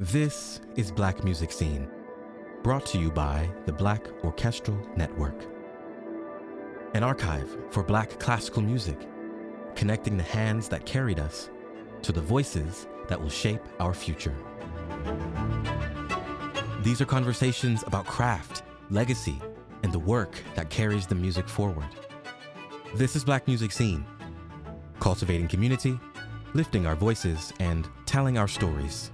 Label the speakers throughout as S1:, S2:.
S1: This is Black Music Scene, brought to you by the Black Orchestral Network, an archive for Black classical music, connecting the hands that carried us to the voices that will shape our future. These are conversations about craft, legacy, and the work that carries the music forward. This is Black Music Scene, cultivating community, lifting our voices, and telling our stories.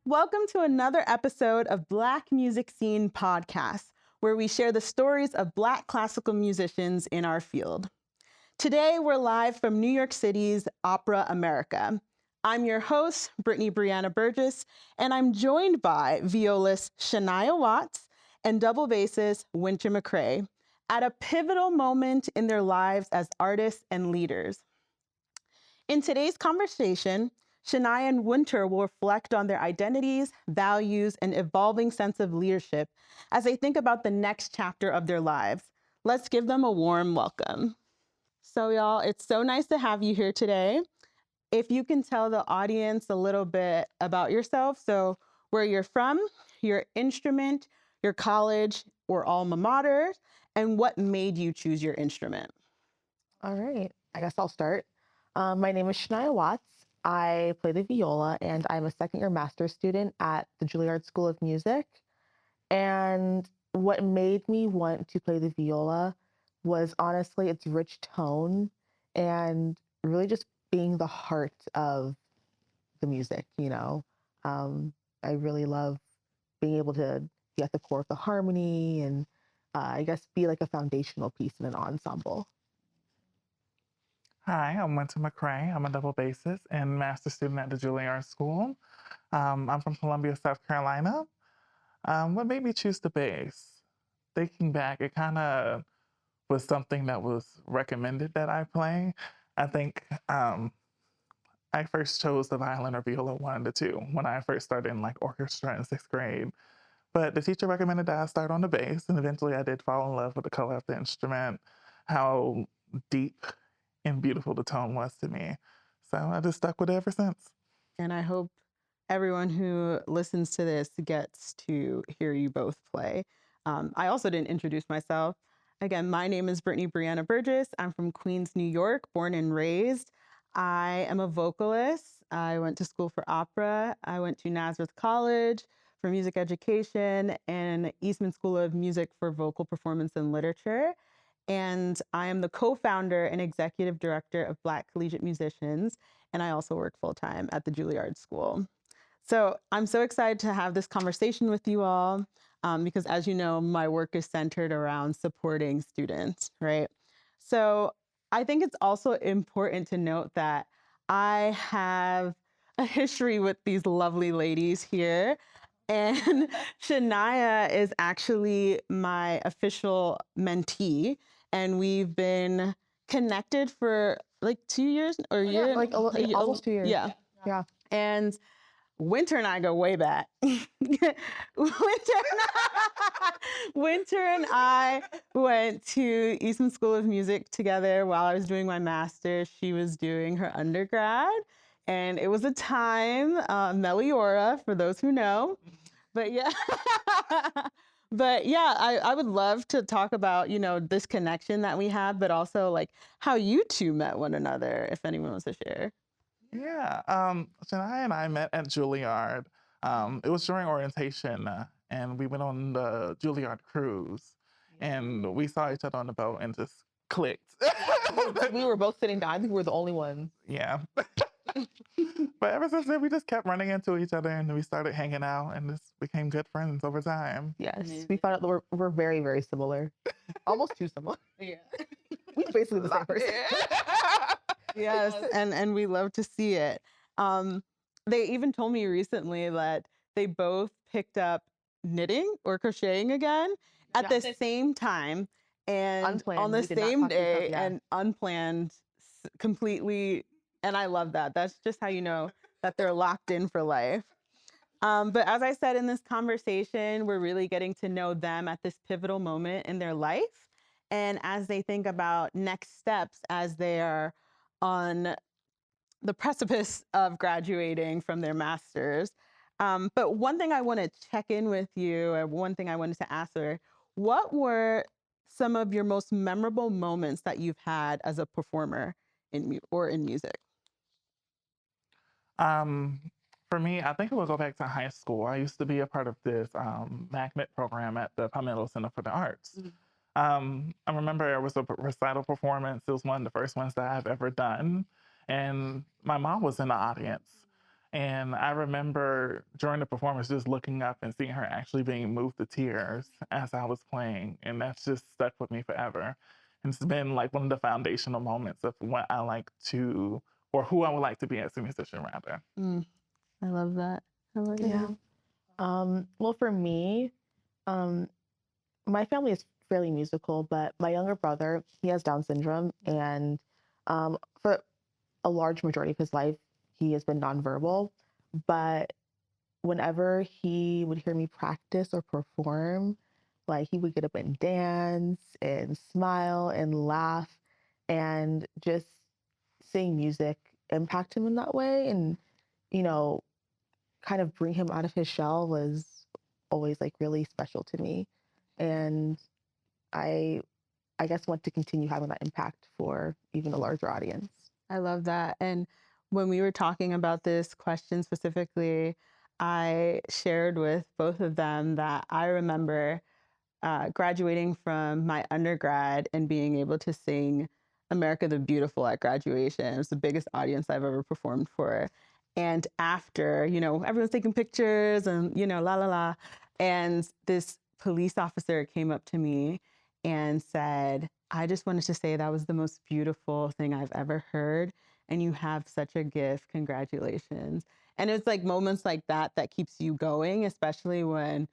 S2: Welcome to another episode of Black Music Scene Podcast, where we share the stories of Black classical musicians in our field. Today, we're live from New York City's Opera America. I'm your host, Brittney Burgess, and I'm joined by violist Shania Watts and double bassist Wynter McCray at a pivotal moment in their lives as artists and leaders. In today's conversation, Shania and Wynter will reflect on their identities, values, and evolving sense of leadership as they think about the next chapter of their lives. Let's give them a warm welcome. So y'all, it's so nice to have you here today. If you can tell the audience a little bit about yourself, so where you're from, your instrument, your college or alma mater, and what made you choose your instrument.
S3: All right, I guess I'll start. My name is Shania Watts. I play the viola, and I'm a second-year master's student at the Juilliard School of Music. And what made me want to play the viola was honestly its rich tone and really just being the heart of the music, you know. I really love being able to be at the core of the harmony and I guess be like a foundational piece in an ensemble.
S4: Hi, I'm Wynter McCray. I'm a double bassist and master student at the Juilliard School. I'm from Columbia, South Carolina. What made me choose the bass? Thinking back, it kind of was something that was recommended that I play. I think I first chose the violin or viola, one of the two, when I first started in orchestra in 6th grade. But the teacher recommended that I start on the bass, and eventually I did fall in love with the color of the instrument, how deep and beautiful the tone was to me. So I just stuck with it ever since.
S2: And I hope everyone who listens to this gets to hear you both play. I also didn't introduce myself. Again, my name is Brittney Burgess. I'm from Queens, New York, born and raised. I am a vocalist. I went to school for opera. I went to Nazareth College for music education and Eastman School of Music for vocal performance and literature. And I am the co-founder and executive director of Black Collegiate Musicians. And I also work full-time at the Juilliard School. So I'm so excited to have this conversation with you all because, as you know, my work is centered around supporting students, right? So I think it's also important to note that I have a history with these lovely ladies here. And Shania is actually my official mentee. And we've been connected for like 2 years or a year.
S3: Almost 2 years.
S2: Yeah. And Wynter and I go way back. Wynter and I went to Eastman School of Music together while I was doing my master's. She was doing her undergrad. And it was a time, Meliora, for those who know. But yeah. But yeah, I would love to talk about, this connection that we have, but also like how you two met one another, if anyone wants to share.
S4: Yeah, Shania and I met at Juilliard. It was during orientation, and we went on the Juilliard cruise, and we saw each other on the boat and just clicked.
S3: We were both sitting down. I think we were the only ones.
S4: Yeah. But ever since then, we just kept running into each other, and we started hanging out, and just became good friends over time.
S3: Yes, we found out that we're very, very similar. Almost too similar.
S2: Yeah.
S3: We're basically the same person.
S2: Yes, and we love to see it. They even told me recently that they both picked up knitting or crocheting again at the same time and
S3: Unplanned.
S2: on the
S3: We did not
S2: same
S3: talk to each other,
S2: day
S3: yeah.
S2: and unplanned completely. And I love that. That's just how you know that they're locked in for life. But as I said in this conversation, we're really getting to know them at this pivotal moment in their life. And as they think about next steps as they are on the precipice of graduating from their master's, But one thing I want to check in with you, or one thing I wanted to ask her, what were some of your most memorable moments that you've had as a performer in music?
S4: Um, for me, I think it will go back to high school. I used to be a part of this magnet program at the Palmetto Center for the Arts. I remember it was a recital performance. It was one of the first ones that I've ever done. And my mom was in the audience. And I remember during the performance just looking up and seeing her actually being moved to tears as I was playing. And that's just stuck with me forever. And it's been like one of the foundational moments of what I like to, or who I would like to be as a musician, rather.
S2: I love that. How about
S3: Yeah.
S2: you?
S3: Well, for me, um, my family is fairly musical, but my younger brother, he has Down syndrome, and for a large majority of his life, he has been nonverbal. But whenever he would hear me practice or perform, like he would get up and dance and smile and laugh, and just seeing music impact him in that way, and you know, kind of bring him out of his shell was always like really special to me. And I I guess want to continue having that impact for even a larger audience.
S2: I love that. And when we were talking about this question specifically, I shared with both of them that I remember graduating from my undergrad and being able to sing America the Beautiful at graduation. It was the biggest audience I've ever performed for. And after, everyone's taking pictures and, la la la. And this police officer came up to me and said, I just wanted to say that was the most beautiful thing I've ever heard. And you have such a gift. Congratulations. And it's like moments like that that keeps you going, especially when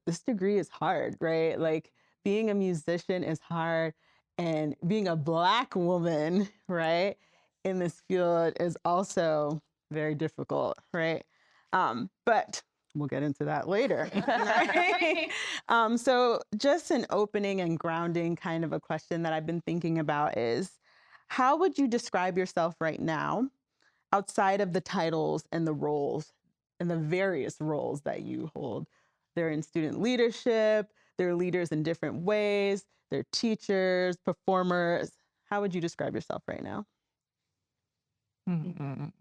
S2: this degree is hard, right? Like being a musician is hard, and being a Black woman, right, in this field is also very difficult, right? But we'll get into that later. Right? So just an opening and grounding kind of a question that I've been thinking about is, how would you describe yourself right now outside of the titles and the roles and the various roles that you hold? They're in student leadership, they're leaders in different ways, they're teachers, performers. How would you describe yourself right now?
S4: Mm-mm.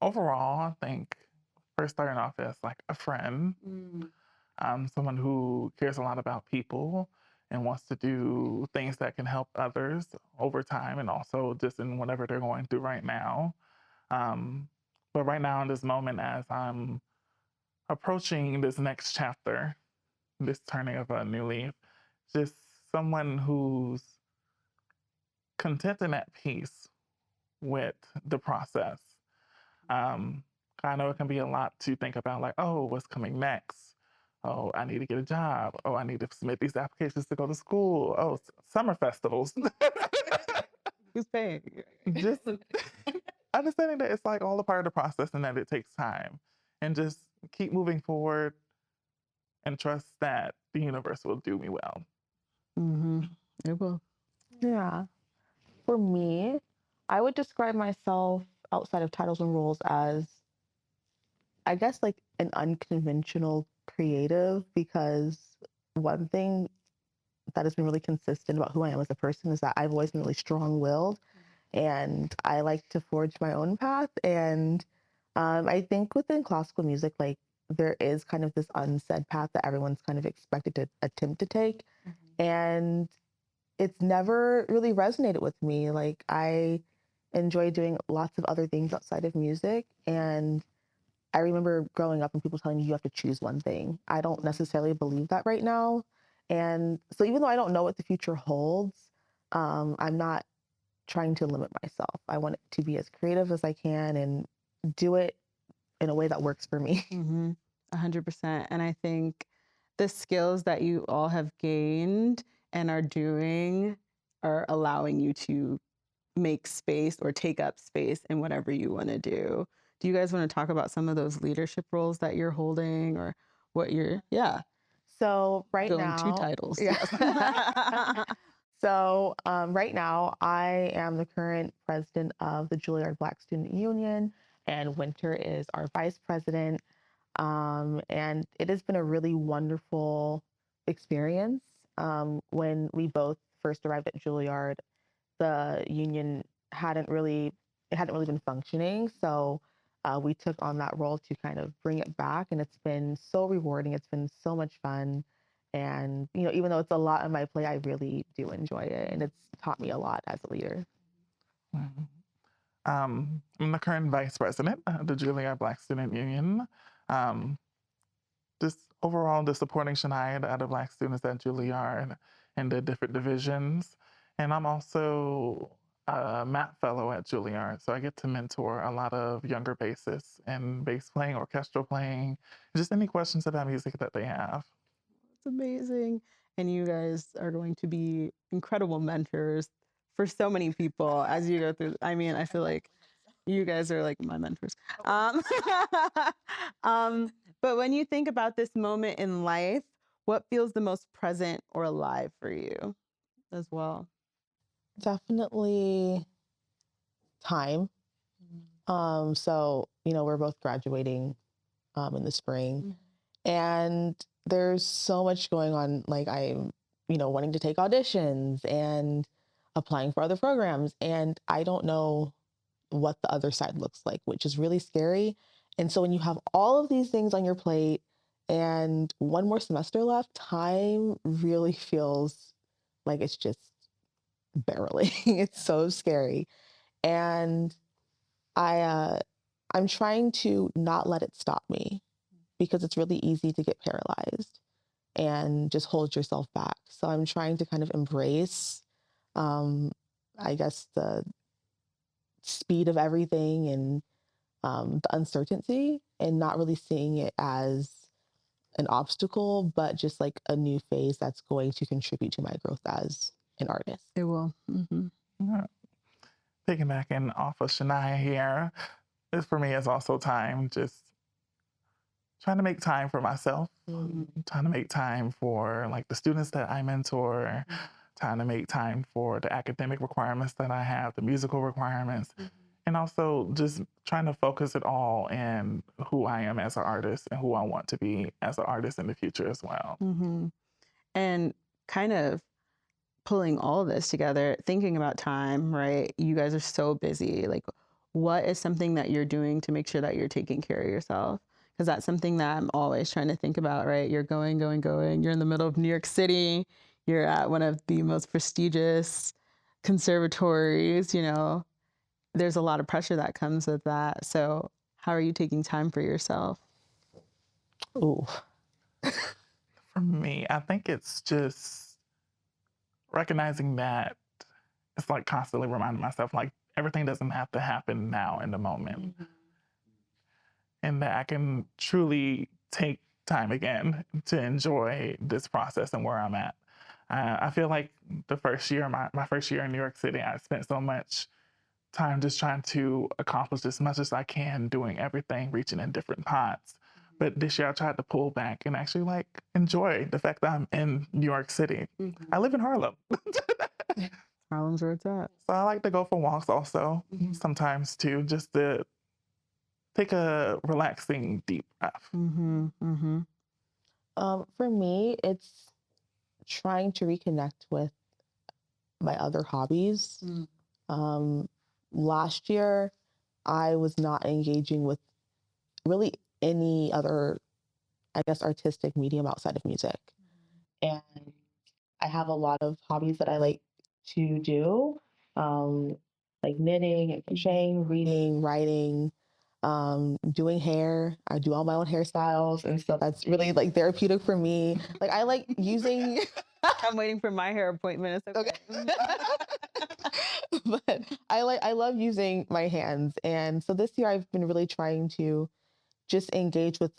S4: Overall, I think first starting off as like a friend, someone who cares a lot about people and wants to do things that can help others over time and also just in whatever they're going through right now. Um, but right now, in this moment, as I'm approaching this next chapter, this turning of a new leaf, just someone who's content and at peace with the process. Um, I know it can be a lot to think about, like, oh, what's coming next? Oh, I need to get a job. Oh, I need to submit these applications to go to school. Oh, summer festivals.
S2: Who's paying?
S4: Just understanding that it's like all a part of the process and that it takes time. And just keep moving forward and trust that the universe will do me well.
S2: It will.
S3: Yeah. For me, I would describe myself outside of titles and roles as, I guess, like an unconventional creative, because one thing that has been really consistent about who I am as a person is that I've always been really strong-willed, and I like to forge my own path. And I think within classical music, like there is kind of this unsaid path that everyone's kind of expected to attempt to take. And it's never really resonated with me. Like I enjoy doing lots of other things outside of music. And I remember growing up and people telling me you have to choose one thing. I don't necessarily believe that right now. And so even though I don't know what the future holds, I'm not trying to limit myself. I want it to be as creative as I can and do it in a way that works for me.
S2: 100%. And I think the skills that you all have gained and are doing are allowing you to make space or take up space in whatever you want to do. Do you guys want to talk about some of those leadership roles that you're holding, or what you're,
S3: So right
S2: filling
S3: now,
S2: 2 titles.
S3: yeah.
S2: Yes.
S3: So right now, I am the current president of the Juilliard Black Student Union, and Wynter is our vice president. And it has been a really wonderful experience. When we both first arrived at Juilliard, the union hadn't really been functioning. So we took on that role to kind of bring it back, and it's been so rewarding. It's been so much fun. And, even though it's a lot on my plate, I really do enjoy it. And it's taught me a lot as a leader.
S4: Mhm. I'm the current vice president of the Juilliard Black Student Union. Um, just overall, just supporting Shania, the other Black students at Juilliard in the different divisions. And I'm also a MAP fellow at Juilliard, so I get to mentor a lot of younger bassists in bass playing, orchestral playing, just any questions about music that they have.
S2: It's amazing. And you guys are going to be incredible mentors for so many people as you go through. I mean, I feel like you guys are like my mentors. Um, but when you think about this moment in life, what feels the most present or alive for you as well?
S3: Definitely time. So, we're both graduating in the spring, and there's so much going on. Like I'm, wanting to take auditions and applying for other programs, and I don't know what the other side looks like, which is really scary. And so when you have all of these things on your plate and one more semester left, time really feels like it's just barreling. It's so scary. And I'm trying to not let it stop me, because it's really easy to get paralyzed and just hold yourself back. So I'm trying to kind of embrace, um, I guess, the speed of everything and the uncertainty, and not really seeing it as an obstacle, but just like a new phase that's going to contribute to my growth as an artist.
S2: It will.
S4: Yeah. Piggybacking off of Shania here, this for me is also time, just trying to make time for myself, trying to make time for like the students that I mentor, trying to make time for the academic requirements that I have, the musical requirements, and also just trying to focus it all in who I am as an artist and who I want to be as an artist in the future as well.
S2: And kind of pulling all of this together, thinking about time, right? You guys are so busy. Like, what is something that you're doing to make sure that you're taking care of yourself? Because that's something that I'm always trying to think about, right? You're going. You're in the middle of New York City. You're at one of the most prestigious conservatories, There's a lot of pressure that comes with that. So how are you taking time for yourself?
S3: Ooh.
S4: For me, I think it's just recognizing that it's like constantly reminding myself, like, everything doesn't have to happen now in the moment. And that I can truly take time again to enjoy this process and where I'm at. I feel like the first year, my first year in New York City, I spent so much time just trying to accomplish as much as I can, doing everything, reaching in different pots. But this year I tried to pull back and actually like enjoy the fact that I'm in New York City. I live in Harlem.
S2: Harlem's where it's at.
S4: So I like to go for walks also, sometimes too, just to take a relaxing deep breath.
S3: For me, it's trying to reconnect with my other hobbies. Last year, I was not engaging with really any other, I guess, artistic medium outside of music. And I have a lot of hobbies that I like to do, like knitting and crocheting, reading, writing, doing hair. I do all my own hairstyles, and so that's really like therapeutic for me. Like I like using.
S2: I'm waiting for my hair appointment. It's okay.
S3: But I love using my hands, and so this year I've been really trying to just engage with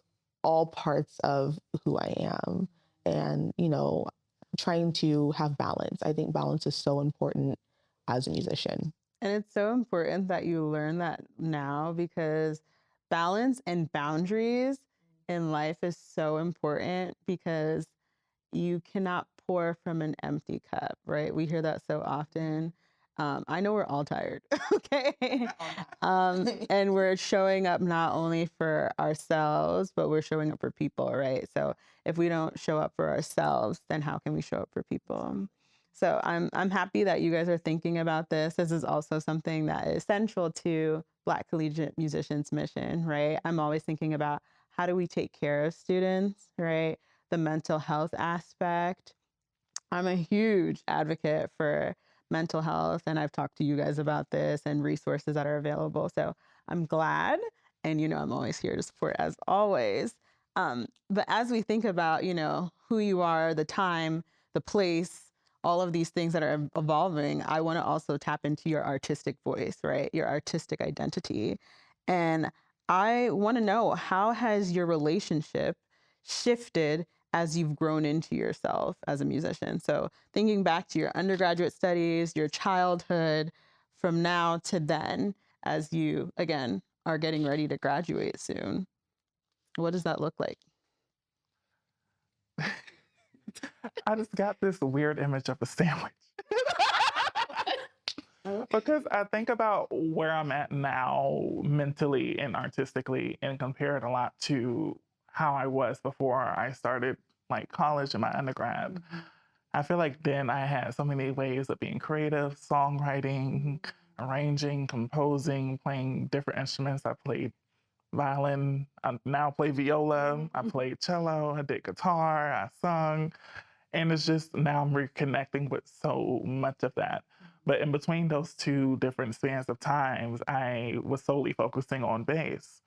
S3: all parts of who I am, and trying to have balance. I think balance is so important as a musician.
S2: And it's so important that you learn that now, because balance and boundaries in life is so important, because you cannot pour from an empty cup, right? We hear that so often. I know we're all tired, okay? And we're showing up not only for ourselves, but we're showing up for people, right? So if we don't show up for ourselves, then how can we show up for people? So I'm happy that you guys are thinking about this. This is also something that is central to Black collegiate musicians' mission, right? I'm always thinking about how do we take care of students, right? The mental health aspect. I'm a huge advocate for mental health, and I've talked to you guys about this and resources that are available. So I'm glad, and I'm always here to support as always. But as we think about, who you are, the time, the place, all of these things that are evolving, I want to also tap into your artistic voice, right? Your artistic identity. And I want to know, how has your relationship shifted as you've grown into yourself as a musician? So thinking back to your undergraduate studies, your childhood, from now to then, as you, again, are getting ready to graduate soon, what does that look like?
S4: I just got this weird image of a sandwich. Because I think about where I'm at now mentally and artistically and compare it a lot to how I was before I started like college and my undergrad.
S2: Mm-hmm.
S4: I feel like then I had so many ways of being creative, songwriting, arranging, composing, playing different instruments. I played violin, I now play viola, I played cello, I did guitar, I sung. And it's just now I'm reconnecting with so much of that. But in between those two different spans of times, I was solely focusing on bass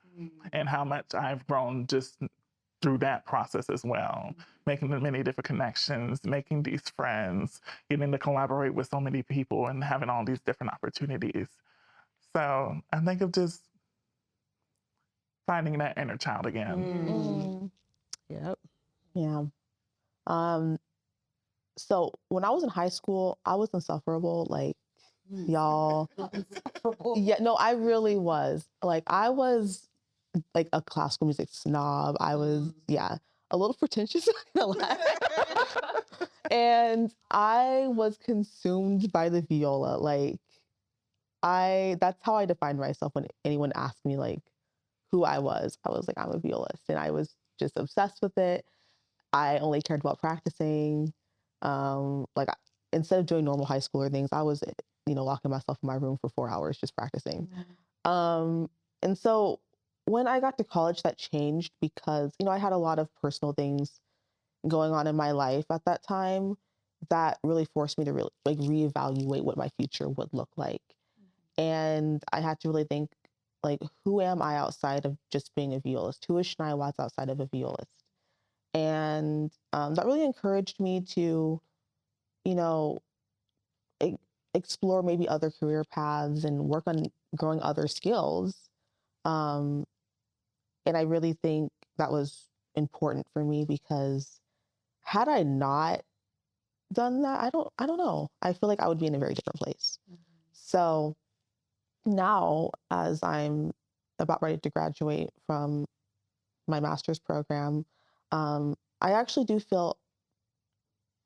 S4: and how much I've grown just through that process as well, making many different connections, making these friends, getting to collaborate with so many people and having all these different opportunities. So I think of just finding that inner child again.
S2: Yep.
S3: Yeah. So when I was in high school, I was insufferable. Like, y'all. Yeah, no, I really was. Like, I was like a classical music snob. I was, a little pretentious. And I was consumed by the viola. Like, that's how I defined myself when anyone asked me like who I was. I was like, I'm a violist, and I was just obsessed with it. I only cared about practicing. Like, instead of doing normal high schooler things, I was, locking myself in my room for 4 hours just practicing. And so when I got to college, that changed because, I had a lot of personal things going on in my life at that time that really forced me to really like reevaluate what my future would look like. And I had to really think, like, who am I outside of just being a violist? Who is Shania Watts outside of a violist? And that really encouraged me to, you know, explore maybe other career paths and work on growing other skills. And I really think that was important for me because had I not done that, I don't know. I feel like I would be in a very different place. So now, as I'm about ready to graduate from my master's program, I actually do feel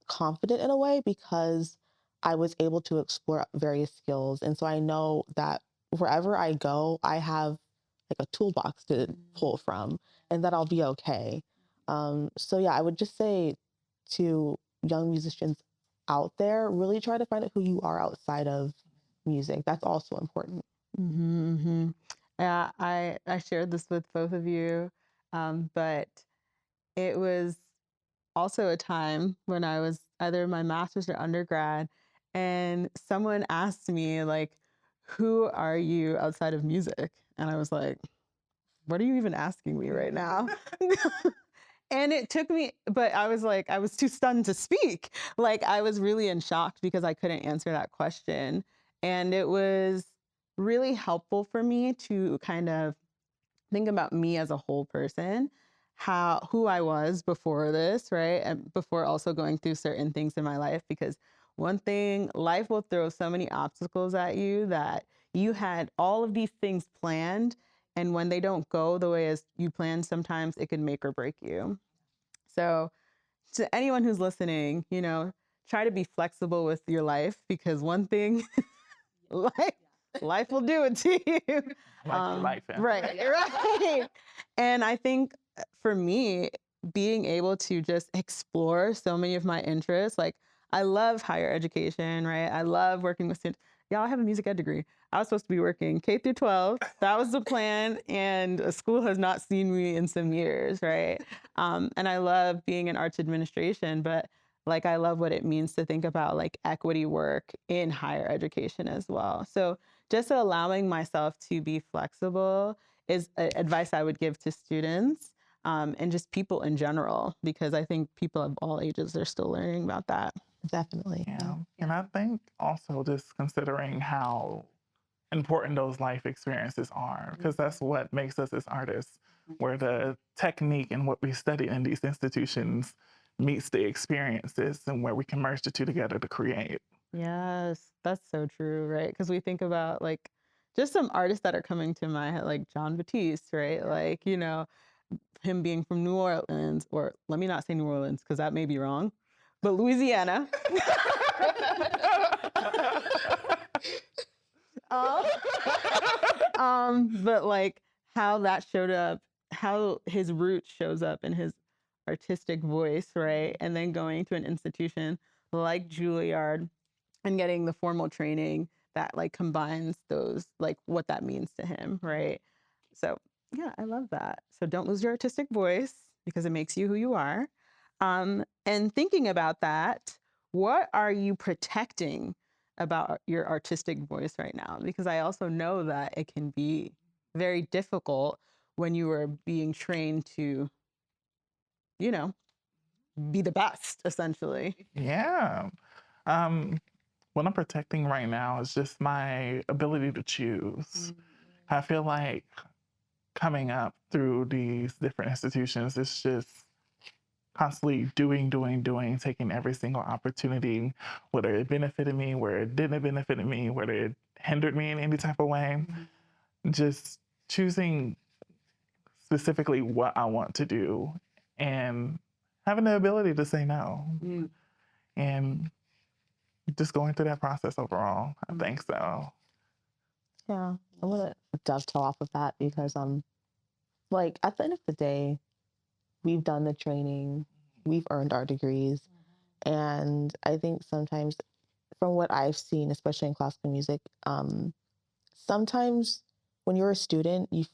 S3: confident in a way because I was able to explore various skills. And so I know that wherever I go, I have like a toolbox to pull from and that I'll be okay. So yeah, I would just say to young musicians out there, really try to find out who you are outside of music. That's also important.
S2: Yeah, I shared this with both of you, but it was also a time when I was either my master's or undergrad, and someone asked me like, "Who are you outside of music?" And I was like, "What are you even asking me right now?" And it took me, but I was like, I was too stunned to speak. Like, I was really in shock because I couldn't answer that question. And it was really helpful for me to kind of think about me as a whole person, who I was before this, right? And before also going through certain things in my life, because one thing, life will throw so many obstacles at you that you had all of these things planned, and when they don't go the way as you planned, sometimes it can make or break you. So to anyone who's listening, try to be flexible with your life, because one thing Life will do it to you.
S4: Life.
S2: Right. And I think for me, being able to just explore so many of my interests, like I love higher education, right? I love working with students. Y'all, I have a music ed degree. I was supposed to be working K through 12. That was the plan. And a school has not seen me in some years, right? And I love being in arts administration, but like I love what it means to think about like equity work in higher education as well. So just allowing myself to be flexible is advice I would give to students and just people in general, because I think people of all ages are still learning about that.
S3: Definitely.
S4: Yeah. And I think also just considering how important those life experiences are, because that's what makes us as artists, where the technique and what we study in these institutions meets the experiences and where we can merge the two together to create.
S2: Yes, that's so true, right? Because we think about like just some artists that are coming to my head, like John Batiste, right? Like, you know, him being from New Orleans, or let me not say New Orleans because that may be wrong, but Louisiana. But like how that showed up, how his root shows up in his artistic voice, right? And then going to an institution like Juilliard and getting the formal training that like combines those, like what that means to him, right? So yeah, I love that. So don't lose your artistic voice because it makes you who you are. And thinking about that, what are you protecting about your artistic voice right now? Because I also know that it can be very difficult when you are being trained to, you know, be the best, essentially.
S4: Yeah. What I'm protecting right now is just my ability to choose. I feel like coming up through these different institutions, it's just constantly doing, taking every single opportunity, whether it benefited me, where it didn't benefit me, whether it hindered me in any type of way. Just choosing specifically what I want to do and having the ability to say no. And just going through that process overall, I think so.
S3: Yeah, I want to dovetail off of that because like at the end of the day, we've done the training, we've earned our degrees, and I think sometimes, from what I've seen, especially in classical music, sometimes when you're a student, you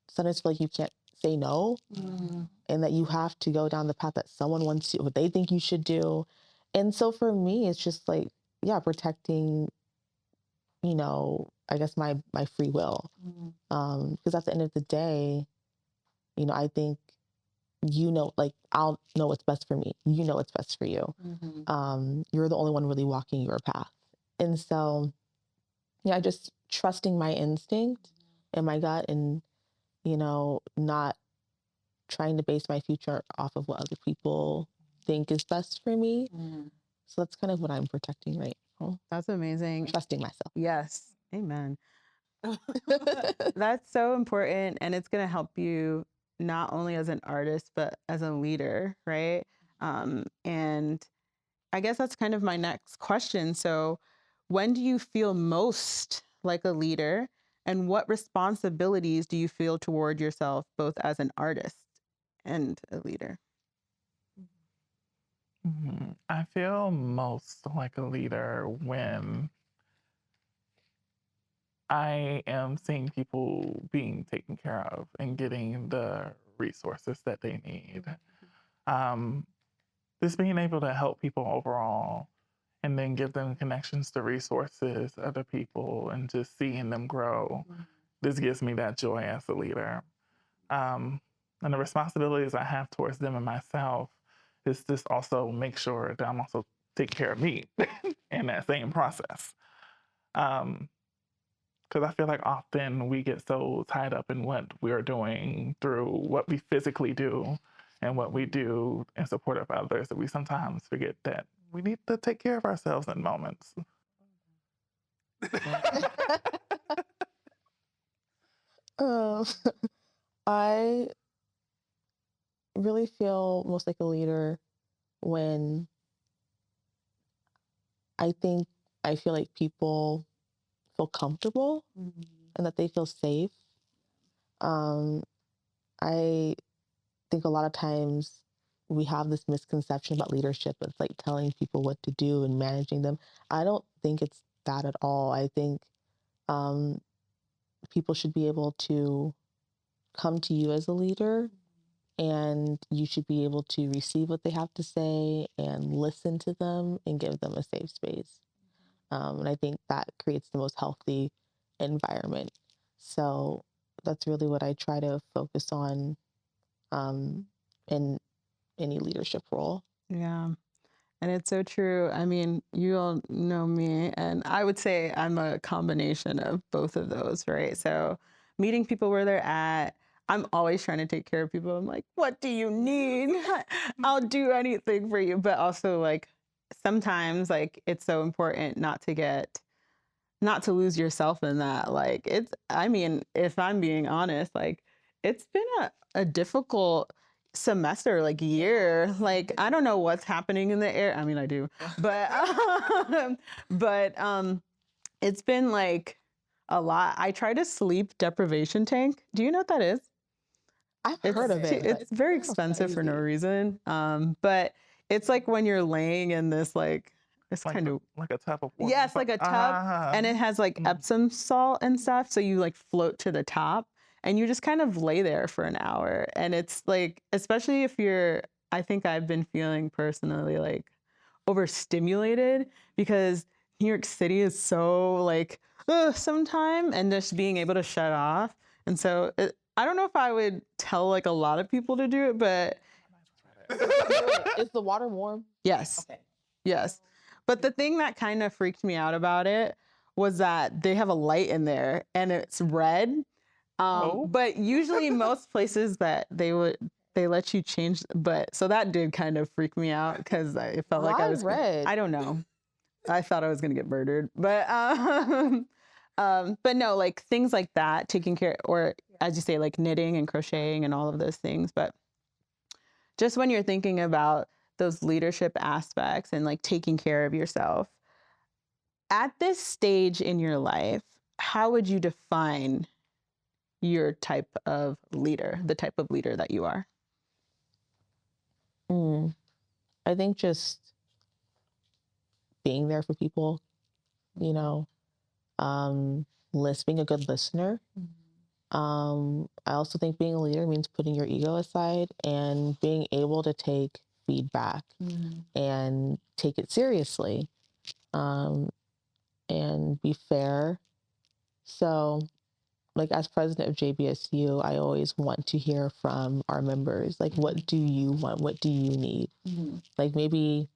S3: sometimes feel like you can't say no, and that you have to go down the path that someone wants you, what they think you should do, and so for me, it's just like, yeah, protecting, I guess my free will. Because at the end of the day, I think, like I'll know what's best for me. You know what's best for you. You're the only one really walking your path. And so, yeah, just trusting my instinct and my gut and, not trying to base my future off of what other people think is best for me. So that's kind of what I'm protecting right now.
S2: That's amazing.
S3: Trusting myself.
S2: Yes. Amen. That's so important. And it's going to help you not only as an artist, but as a leader, right? And I guess that's kind of my next question. So, when do you feel most like a leader? And what responsibilities do you feel toward yourself, both as an artist and a leader?
S4: I feel most like a leader when I am seeing people being taken care of and getting the resources that they need. Just being able to help people overall and then give them connections to resources, other people, and just seeing them grow. This gives me that joy as a leader. And the responsibilities I have towards them and myself is just also make sure that I'm also taking care of me in that same process. Because I feel like often we get so tied up in what we're doing through what we physically do and what we do in support of others that we sometimes forget that we need to take care of ourselves in moments.
S3: I really feel most like a leader when I feel like people feel comfortable and that they feel safe. I think a lot of times we have this misconception about leadership. It's like telling people what to do and managing them. I don't think it's that at all. I think people should be able to come to you as a leader, and you should be able to receive what they have to say and listen to them and give them a safe space. And I think that creates the most healthy environment. So that's really what I try to focus on in any leadership role.
S2: Yeah. And it's so true. I mean, you all know me, and I would say I'm a combination of both of those, right? So meeting people where they're at, I'm always trying to take care of people. I'm like, what do you need? I'll do anything for you. But also, like, sometimes, like, it's so important not to lose yourself in that. Like, I mean, if I'm being honest, like, it's been a difficult semester, like year. Like, I don't know what's happening in the air. I mean, I do, but it's been like a lot. I tried a sleep deprivation tank. Do you know what that is?
S3: I've heard of it.
S2: It's very expensive for no reason. But it's like when you're laying in this, like, it's
S4: Like
S2: kind of
S4: like a tub of water.
S2: yes, like a tub, and it has like Epsom salt and stuff, so you like float to the top, and you just kind of lay there for an hour, and it's like, especially if I think I've been feeling personally like overstimulated because New York City is so like sometime, and just being able to shut off, and so I don't know if I would tell like a lot of people to do it, but
S3: is the water warm?
S2: yes,
S3: Okay.
S2: yes. But the thing that kind of freaked me out about it was that they have a light in there and it's red. But usually most places that they let you change, but so that did kind of freak me out because it felt like I was
S3: red.
S2: I don't know. I thought I was gonna get murdered, but no, like things like that, taking care, or as you say, like knitting and crocheting and all of those things. But just when you're thinking about those leadership aspects and like taking care of yourself, at this stage in your life, how would you define your type of leader, the type of leader that you are?
S3: I think just being there for people, you know, being a good listener. I also think being a leader means putting your ego aside and being able to take feedback and take it seriously, and be fair. So, like, as president of JBSU, I always want to hear from our members. Like, what do you want? What do you need? Like, maybe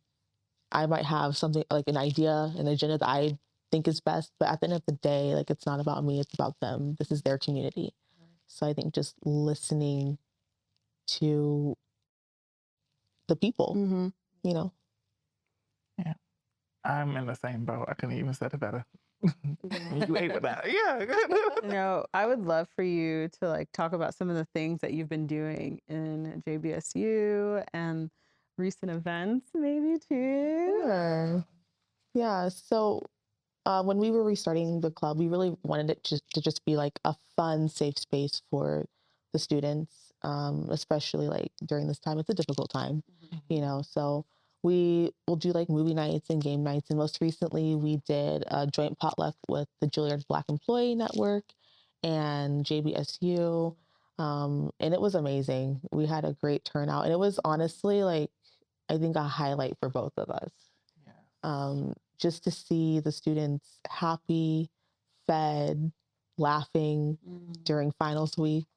S3: I might have something like an idea, an agenda that I think is best, but at the end of the day, like, it's not about me, it's about them. This is their community. So I think just listening to the people, you know.
S4: Yeah. I'm in the same boat. I couldn't even say it better. You ate with that. Yeah.
S2: I would love for you to like talk about some of the things that you've been doing in JBSU and recent events maybe too.
S3: Sure. Yeah. So when we were restarting the club, we really wanted it to just be like a fun, safe space for the students, especially like during this time. It's a difficult time, you know. So we will do like movie nights and game nights. And most recently, we did a joint potluck with the Juilliard Black Employee Network and JBSU. And it was amazing. We had a great turnout. And it was honestly like, I think a highlight for both of us. Just to see the students happy, fed, laughing during finals week.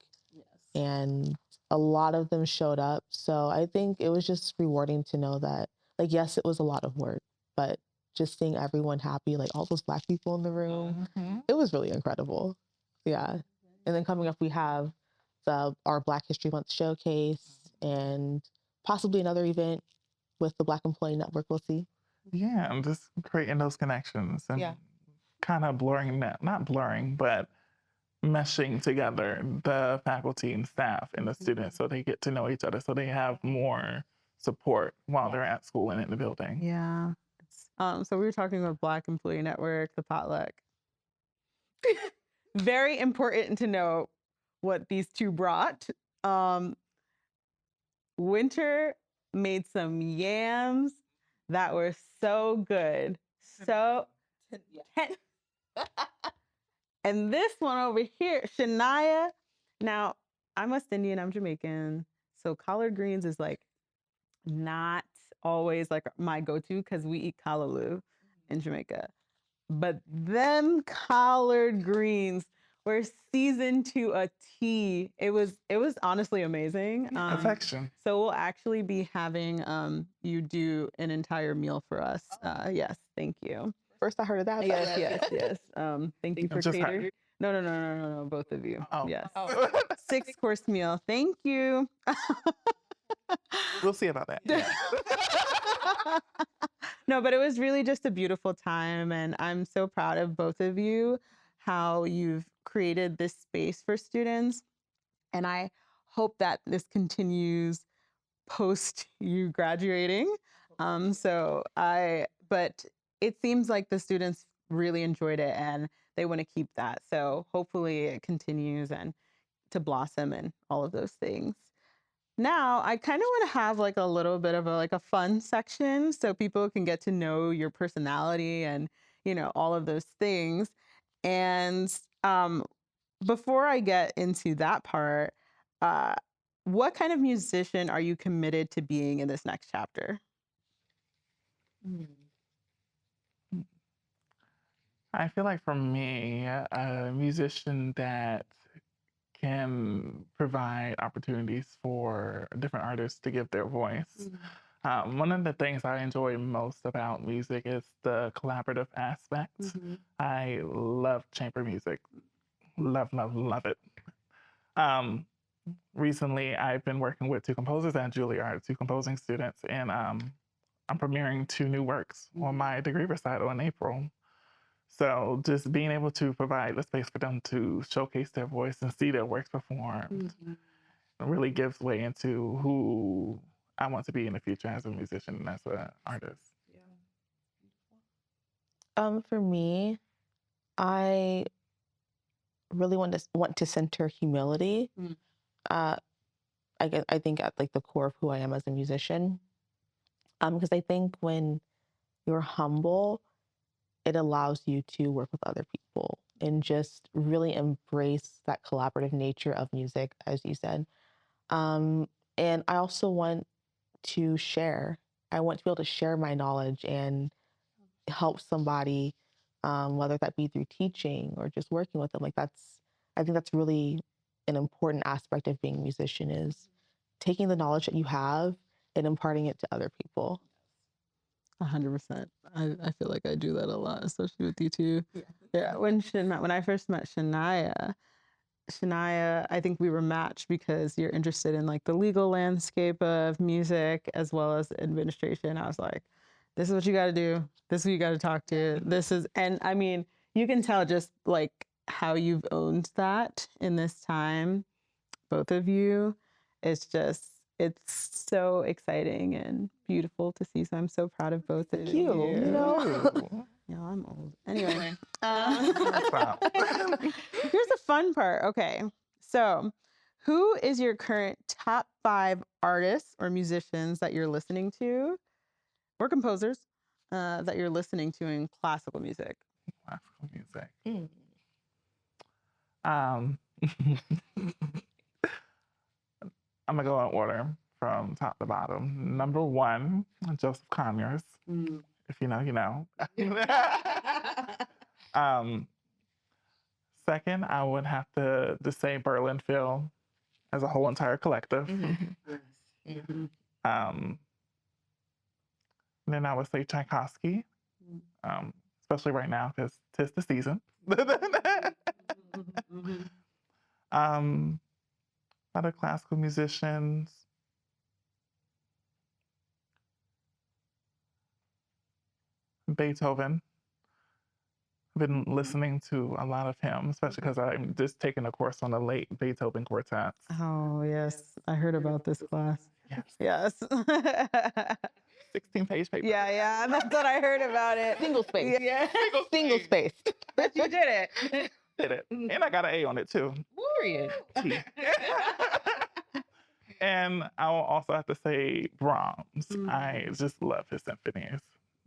S3: And a lot of them showed up. So I think it was just rewarding to know that, like, yes, it was a lot of work, but just seeing everyone happy, like all those Black people in the room, it was really incredible. Yeah. And then coming up, we have our Black History Month showcase and possibly another event with the Black Employee Network. We'll see.
S4: Yeah, and just creating those connections and kind of blurring that, not blurring, but meshing together the faculty and staff and the students so they get to know each other, so they have more support while they're at school and in the building.
S2: Yeah. So we were talking about Black Employee Network, the potluck. very important to know what these two brought. Wynter made some yams that were so good. So, and this one over here, Shania. Now, I'm West Indian, I'm Jamaican. So collard greens is like not always like my go-to because we eat callaloo in Jamaica. But them collard greens were seasoned to a T. It was honestly amazing.
S4: Perfection.
S2: So we'll actually be having you do an entire meal for us. Yes, thank you.
S3: First I heard of that.
S2: Yes. Thank you for catering. No, both of you.
S4: Oh.
S2: Yes. 6-course meal. Thank you.
S4: We'll see about that. Yeah.
S2: No, but it was really just a beautiful time. And I'm so proud of both of you, how you've created this space for students. And I hope that this continues post you graduating. But it seems like the students really enjoyed it and they want to keep that. So hopefully it continues and to blossom and all of those things. Now, I kind of want to have like a little bit of a fun section so people can get to know your personality and, all of those things. And before I get into that part, what kind of musician are you committed to being in this next chapter?
S4: I feel like for me, a musician that can provide opportunities for different artists to give their voice. One of the things I enjoy most about music is the collaborative aspect. I love chamber music. Love it. Recently, I've been working with 2 composers at Juilliard, 2 composing students, and I'm premiering 2 new works on my degree recital in April. So just being able to provide a space for them to showcase their voice and see their works performed really gives way into who I want to be in the future as a musician and as an artist.
S3: For me, I really want to center humility. I think at like the core of who I am as a musician. Because I think when you're humble, it allows you to work with other people and just really embrace that collaborative nature of music, as you said. And I also want to share. I want to be able to share my knowledge and help somebody, whether that be through teaching or just working with them. I think that's really an important aspect of being a musician, is taking the knowledge that you have and imparting it to other people.
S2: 100%. I feel like I do that a lot, especially with you two. Yeah. When I first met Shania, I think we were matched because you're interested in like the legal landscape of music as well as administration. I was like, this is what you got to do. This is who you got to talk to. And I mean, you can tell just like how you've owned that in this time, both of you. It's so exciting and beautiful to see. So I'm so proud of both of you. Yeah, I'm old. Anyway, here's the fun part. Okay, so who is your current top 5 artists or musicians that you're listening to, or composers that you're listening to in classical music?
S4: Classical music. I'm gonna go in order from top to bottom. Number 1, Joseph Conyers. If you know, you know. Second, I would have to say Berlin Phil as a whole entire collective. Then I would say Tchaikovsky, especially right now because 'tis the season. Other classical musicians. Beethoven. I've been listening to a lot of him, especially because I'm just taking a course on the late Beethoven quartets.
S2: Oh, yes. I heard about this class. Yes.
S4: 16-page paper.
S2: Yeah. That's what I heard about it.
S3: Single space.
S2: Yeah.
S3: Single spaced.
S2: But you did it.
S4: Did it. And I got an A on it too.
S3: Period.
S4: T. And I will also have to say Brahms. I just love his symphonies.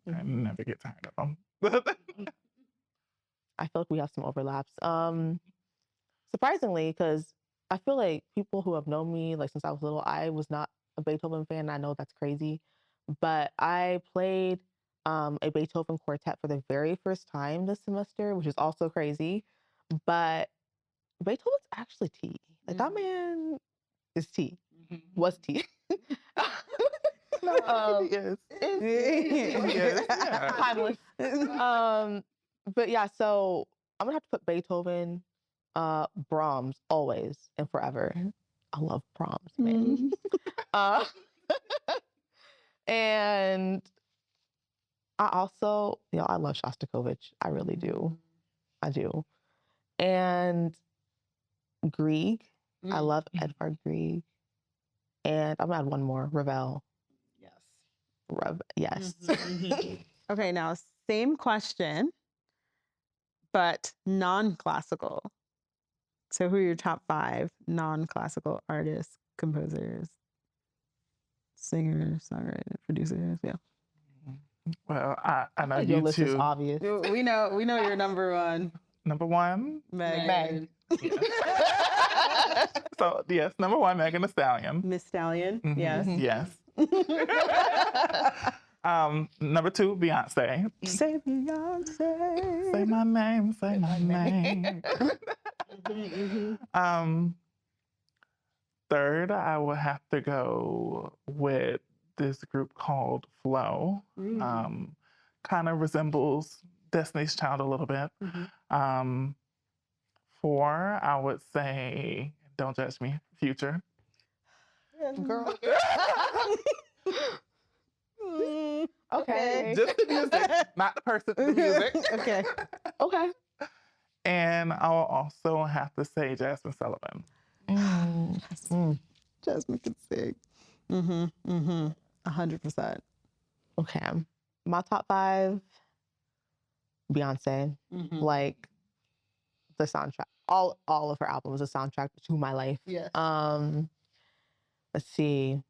S4: I never get tired of them.
S3: I feel like we have some overlaps. Surprisingly, because I feel like people who have known me like since I was little, I was not a Beethoven fan. I know that's crazy, but I played a Beethoven quartet for the very first time this semester, which is also crazy. But Beethoven's actually T. Like that man is T. Was T.
S4: Yes.
S3: Yes.
S4: Yeah.
S3: Timeless. But yeah, so I'm gonna have to put Beethoven, Brahms always and forever. I love Brahms, man. And I also, I love Shostakovich. I really do. I do. And Grieg. I love Edvard Grieg. And I'm gonna add one more, Ravel. Yes.
S2: Okay, now same question, but non-classical. So who are your top 5 non-classical artists, composers, singers, songwriters, producers? Yeah.
S4: Well, I know
S3: Your
S4: you
S3: list is
S4: two.
S3: obvious.
S2: We know you're number 1.
S4: Number 1.
S2: Meg.
S4: Yeah. So yes, number 1, Megan Thee Stallion.
S2: Miss Stallion. Yes.
S4: Yes. Number 2, Beyonce.
S2: Say Beyonce.
S4: Say my name. Say my name. Third, I would have to go with this group called Flow. Kind of resembles Destiny's Child a little bit. 4, I would say, don't judge me, Future.
S3: Girl. Okay.
S4: Just the music, not the person, the music.
S2: Okay.
S3: Okay.
S4: And I'll also have to say Jasmine Sullivan.
S2: Jasmine can sing. 100%.
S3: Okay. My top 5, Beyonce. Like the soundtrack. All of her albums, a soundtrack to my life.
S2: Yes.
S3: Let's see.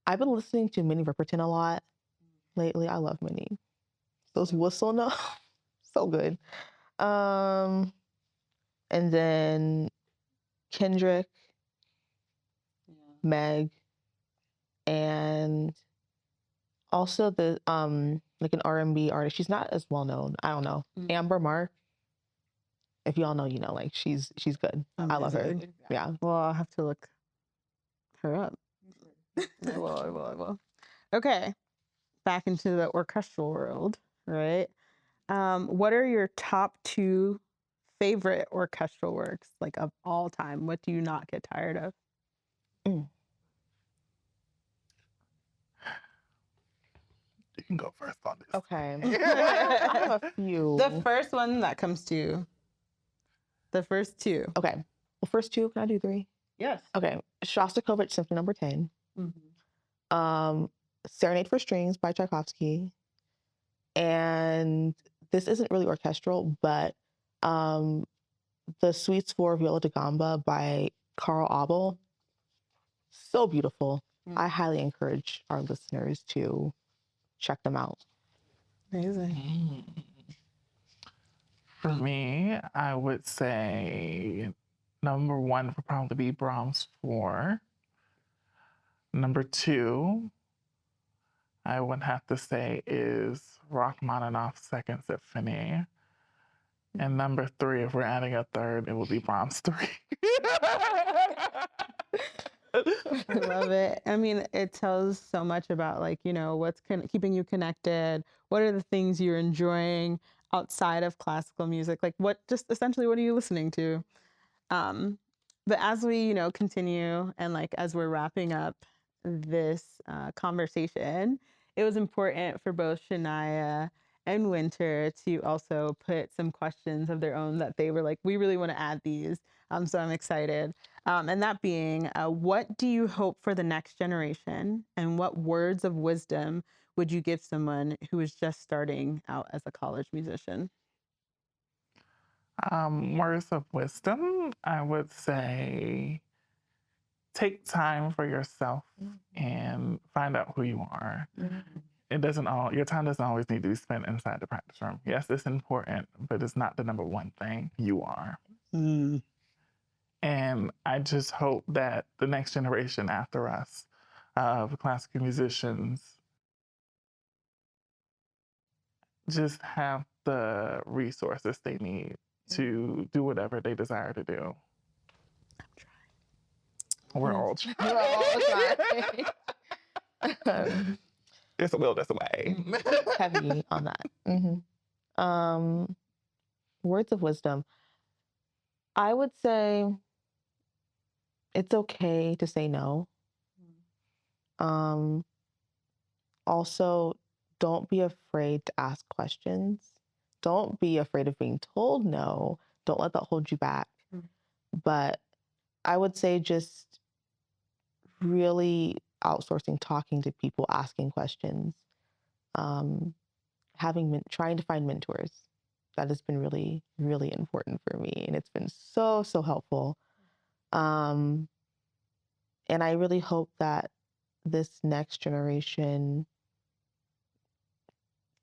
S3: I've been listening to Minnie Riperton a lot lately. I love Minnie. Those whistle notes, so good. And then Kendrick, Meg, and also the like an R&B artist. She's not as well known. I don't know. Amber Mark. If y'all know, you know, like she's good. I love her. Yeah.
S2: Well, I'll have to look her up. I will. Okay. Back into the orchestral world, right? What are your top 2 favorite orchestral works, like of all time? What do you not get tired of?
S4: You can go first on this.
S3: Okay. I have a few.
S2: The first one that comes to you. The first 2.
S3: Okay. Well, first 2, can I do 3?
S2: Yes.
S3: Okay. Shostakovich Symphony Number 10. Serenade for Strings by Tchaikovsky. And this isn't really orchestral, but the Suites for Viola da Gamba by Carl Abel. So beautiful. I highly encourage our listeners to check them out.
S2: Amazing.
S4: For me, I would say number 1 would probably be Brahms 4. Number 2, I would have to say is Rachmaninoff's Second Symphony. And number 3, if we're adding a third, it will be Brahms 3.
S2: I love it. I mean, it tells so much about, like, you know, what's keeping you connected. What are the things you're enjoying outside of classical music? Like, essentially, what are you listening to? But as we, you know, continue and like as we're wrapping up this conversation, it was important for both Shania and Wynter to also put some questions of their own that they were like, we really want to add these. So I'm excited. And that being, what do you hope for the next generation? And what words of wisdom would you give someone who is just starting out as a college musician?
S4: Words of wisdom, I would say take time for yourself and find out who you are. It doesn't your time doesn't always need to be spent inside the practice room. Yes, it's important, but it's not the number one thing. You are. And I just hope that the next generation after us of classical musicians just have the resources they need to do whatever they desire to do. We're all trying.
S3: We're all trying.
S4: There's a will, there's a way.
S3: Heavy on that. Words of wisdom. I would say it's okay to say no. Also, don't be afraid to ask questions. Don't be afraid of being told no. Don't let that hold you back. But I would say just really outsourcing, talking to people, asking questions, trying to find mentors. That has been really, really important for me. And it's been so, so helpful. And I really hope that this next generation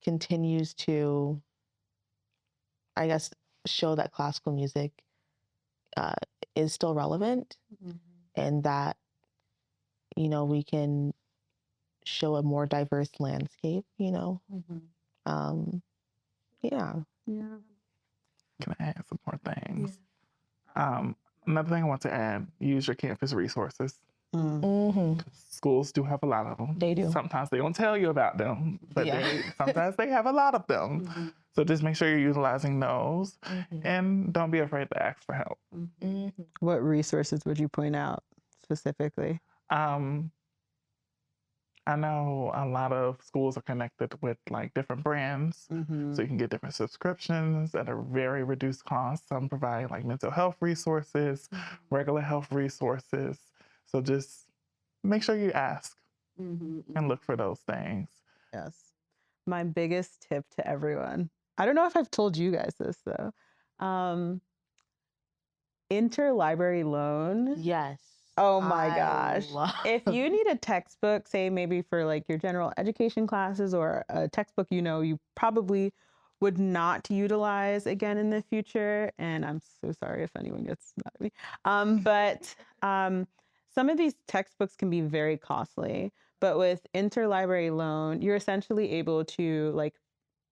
S3: continues to, I guess, show that classical music is still relevant and that, you know, we can show a more diverse landscape, you know? Yeah.
S4: Can I add some more things? Another thing I want to add, use your campus resources. Schools do have a lot of them.
S3: They do.
S4: Sometimes they don't tell you about them, but sometimes they have a lot of them. So just make sure you're utilizing those and don't be afraid to ask for help.
S2: What resources would you point out specifically?
S4: I know a lot of schools are connected with like different brands, so you can get different subscriptions at a very reduced cost. Some provide like mental health resources, regular health resources. So just make sure you ask and look for those things.
S2: Yes. My biggest tip to everyone, I don't know if I've told you guys this though, interlibrary loan.
S3: Yes.
S2: Oh my gosh. If you need a textbook, say maybe for like your general education classes or a textbook, you know, you probably would not utilize again in the future. And I'm so sorry if anyone gets mad at me. But some of these textbooks can be very costly, but with interlibrary loan, you're essentially able to like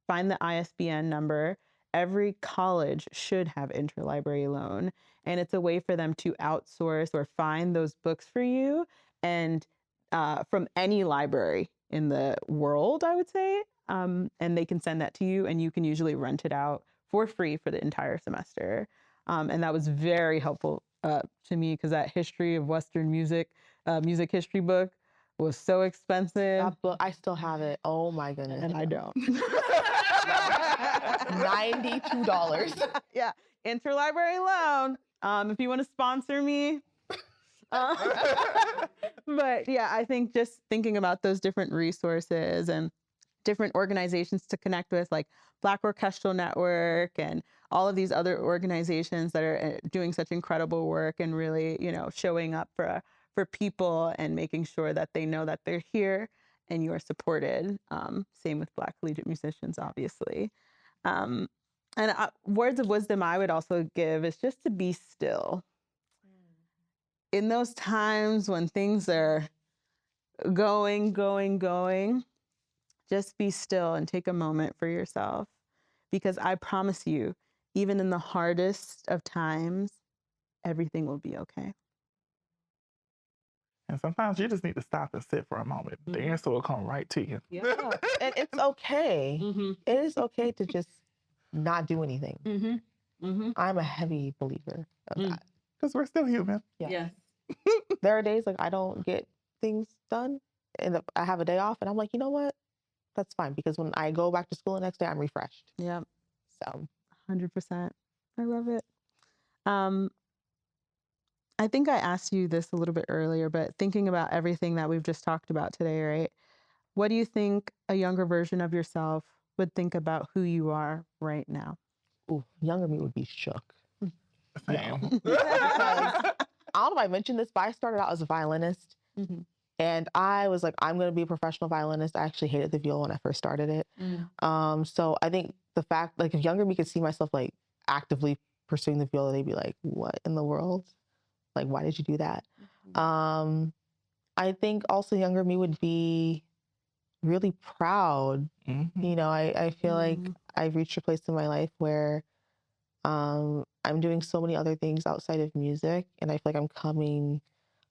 S2: find the ISBN number. Every college should have interlibrary loan, and it's a way for them to outsource or find those books for you, and from any library in the world, I would say, and they can send that to you, and you can usually rent it out for free for the entire semester. And that was very helpful to me because that history of Western music, music history book was so expensive.
S3: That book, I still have it. Oh my goodness.
S2: And I don't.
S3: $92.
S2: Yeah, interlibrary loan. If you want to sponsor me. But yeah, I think just thinking about those different resources and different organizations to connect with, like Black Orchestral Network and all of these other organizations that are doing such incredible work and really, you know, showing up for people and making sure that they know that they're here and you are supported. Same with Black collegiate musicians, obviously. And words of wisdom I would also give is just to be still. In those times when things are going, just be still and take a moment for yourself. Because I promise you, even in the hardest of times, everything will be okay.
S4: And sometimes you just need to stop and sit for a moment. The answer will come right to you.
S3: Yeah. And it's okay. It is okay to just not do anything. I'm a heavy believer of that.
S4: Because we're still human.
S3: Yes. There are days like I don't get things done and I have a day off and I'm like, you know what? That's fine. Because when I go back to school the next day, I'm refreshed.
S2: Yep.
S3: So
S2: 100%. I love it. I think I asked you this a little bit earlier, but thinking about everything that we've just talked about today, right? What do you think a younger version of yourself would think about who you are right now?
S3: ooh, younger me would be shook.
S4: Same.
S3: Because I don't know if I mentioned this, but I started out as a violinist. And I was like, I'm going to be a professional violinist. I actually hated the viola when I first started it. So I think the fact, like, if younger me could see myself like actively pursuing the viola, they'd be like, what in the world? Like, why did you do that? I think also younger me would be really proud. You know, I feel like I've reached a place in my life where I'm doing so many other things outside of music, and I feel like I'm coming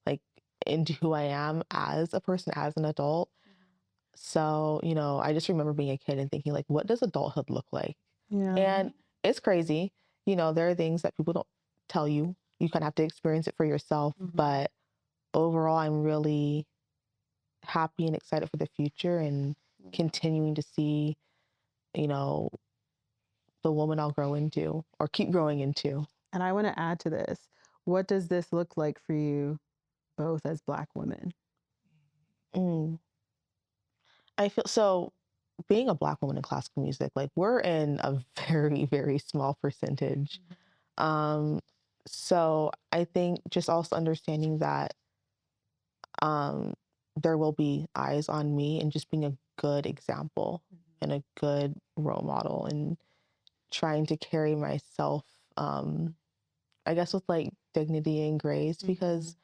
S3: like into who I am as a person, as an adult. So, you know, I just remember being a kid and thinking like, what does adulthood look like? And it's crazy. You know, there are things that people don't tell you. You kind of have to experience it for yourself. But overall, I'm really happy and excited for the future and continuing to see, you know, the woman I'll grow into or keep growing into.
S2: And I want to add to this. What does this look like for you both as Black women?
S3: I feel so being a Black woman in classical music, like we're in a very, very small percentage. So I think just also understanding that there will be eyes on me and just being a good example and a good role model and trying to carry myself, I guess, with like dignity and grace, because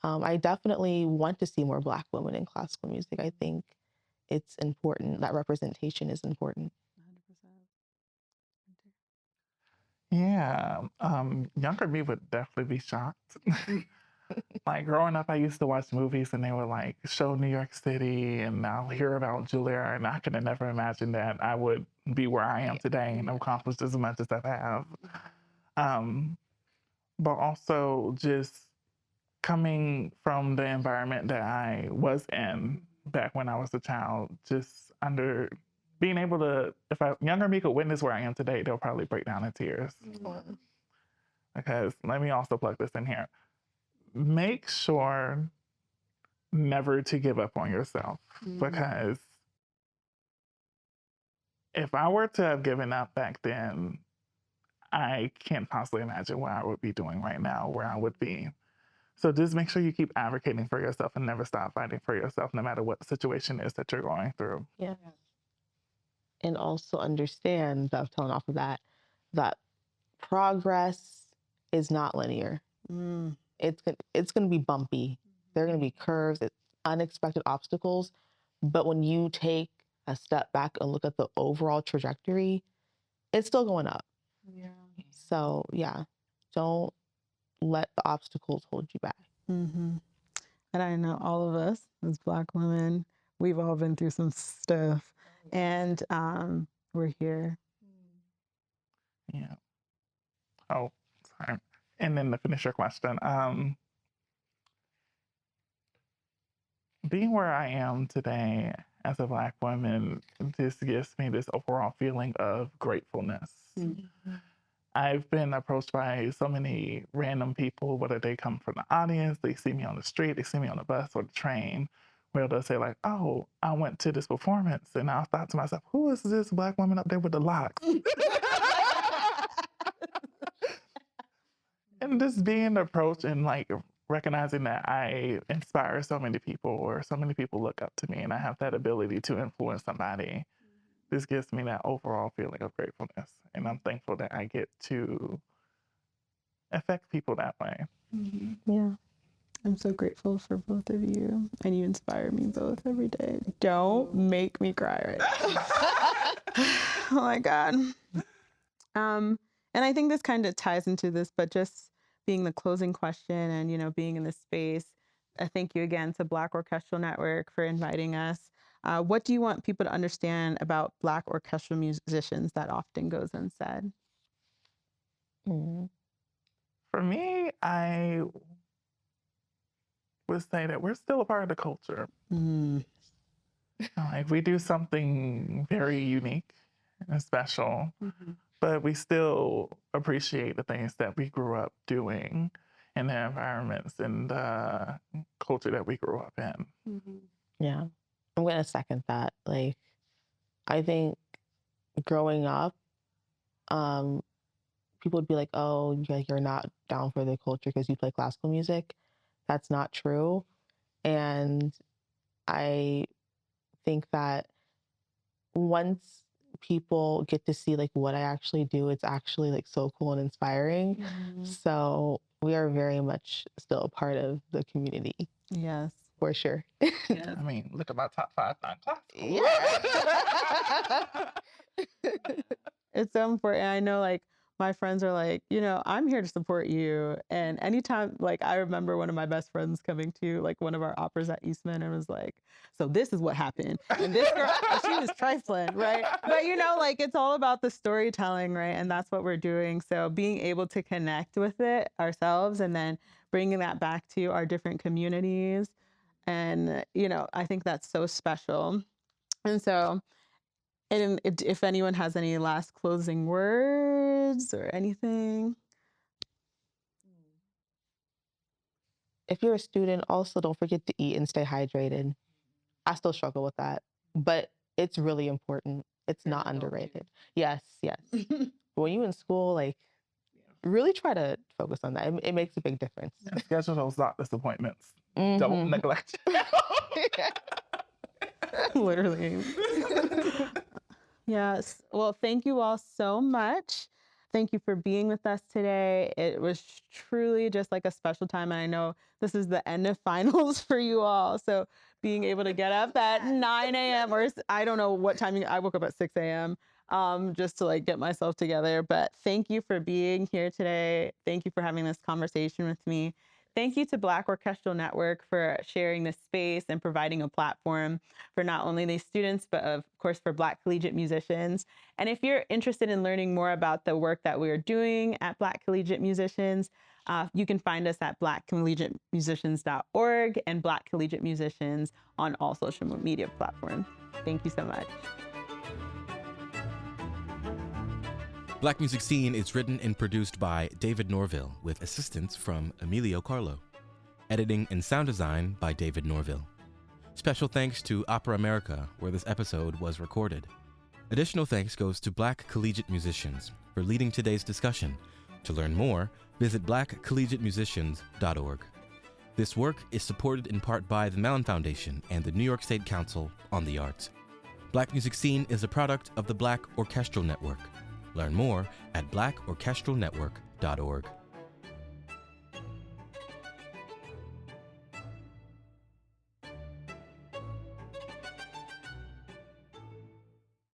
S3: I definitely want to see more Black women in classical music. I think it's important. That representation is important.
S2: 100%.
S4: Yeah. Younger me would definitely be shocked. Like growing up, I used to watch movies and they would like show New York City and I'll hear about Juilliard, and I could have never imagined that I would be where I am today and accomplished as much as I have. But also just coming from the environment that I was in back when I was a child, just being able to, if younger me could witness where I am today, they'll probably break down in tears. Because let me also plug this in here. Make sure never to give up on yourself, because if I were to have given up back then, I can't possibly imagine what I would be doing right now, where I would be. So just make sure you keep advocating for yourself and never stop fighting for yourself, no matter what the situation is that you're going through.
S3: Yeah. And also understand, dovetailing off of that, that progress is not linear. It's going to be bumpy. There are going to be curves, unexpected obstacles. But when you take a step back and look at the overall trajectory, it's still going up. So yeah, don't let the obstacles hold you back.
S2: And I know all of us as Black women, we've all been through some stuff, and we're here.
S4: Yeah. Oh, sorry. And then to finish your question, being where I am today as a Black woman just gives me this overall feeling of gratefulness. I've been approached by so many random people, whether they come from the audience, they see me on the street, they see me on the bus or the train, where they'll say like, oh, I went to this performance. And I thought to myself, who is this Black woman up there with the locks? And just being approached and like recognizing that I inspire so many people, or so many people look up to me, and I have that ability to influence somebody. This gives me that overall feeling of gratefulness. And I'm thankful that I get to affect people that way.
S3: Yeah.
S2: I'm so grateful for both of you, and you inspire me both every day. Don't make me cry right now. Oh my God. And I think this kind of ties into this, but just being the closing question and, you know, being in this space, thank you again to Black Orchestral Network for inviting us. What do you want people to understand about Black orchestral musicians that often goes unsaid?
S4: For me, I would say that we're still a part of the culture. Like we do something very unique and special, but we still appreciate the things that we grew up doing in the environments and the culture that we grew up in.
S3: Yeah. I'm going to second that. Like, I think growing up, people would be like, oh, you're not down for the culture because you play classical music. That's not true. And I think that once people get to see like what I actually do, it's actually like so cool and inspiring. So we are very much still a part of the community.
S2: Yes.
S3: For sure.
S4: I mean, look at my top 5 non-classical.
S3: Yeah.
S2: It's so important. I know like my friends are like, you know, I'm here to support you. And anytime, like, I remember one of my best friends coming to like one of our operas at Eastman and was like, so this is what happened. And this girl, she was trifling, right? But you know, like it's all about the storytelling, right? And that's what we're doing. So being able to connect with it ourselves and then bringing that back to our different communities. And, you know, I think that's so special. And so, and if anyone has any last closing words or anything.
S3: If you're a student, also don't forget to eat and stay hydrated. I still struggle with that, but it's really important. It's not underrated. Yes, yes. When you're in school, like, really try to focus on that. It makes a big difference.
S4: Yeah, schedule those doctor's appointments. Don't neglect.
S2: Literally. Yes. Well, thank you all so much. Thank you for being with us today. It was truly just like a special time. And I know this is the end of finals for you all. So being able to get up at 9 a.m. or I don't know what time I woke up at 6 a.m. Just to like get myself together. But thank you for being here today. Thank you for having this conversation with me. Thank you to Black Orchestral Network for sharing this space and providing a platform for not only these students, but of course for Black collegiate musicians. And if you're interested in learning more about the work that we're doing at Black Collegiate Musicians, you can find us at blackcollegiatemusicians.org and Black Collegiate Musicians on all social media platforms. Thank you so much.
S1: Black Music Scene is written and produced by David Norville with assistance from Emilio Carlo. Editing and sound design by David Norville. Special thanks to Opera America, where this episode was recorded. Additional thanks goes to Black Collegiate Musicians for leading today's discussion. To learn more, visit blackcollegiatemusicians.org. This work is supported in part by the Mellon Foundation and the New York State Council on the Arts. Black Music Scene is a product of the Black Orchestral Network. Learn more at blackorchestralnetwork.org.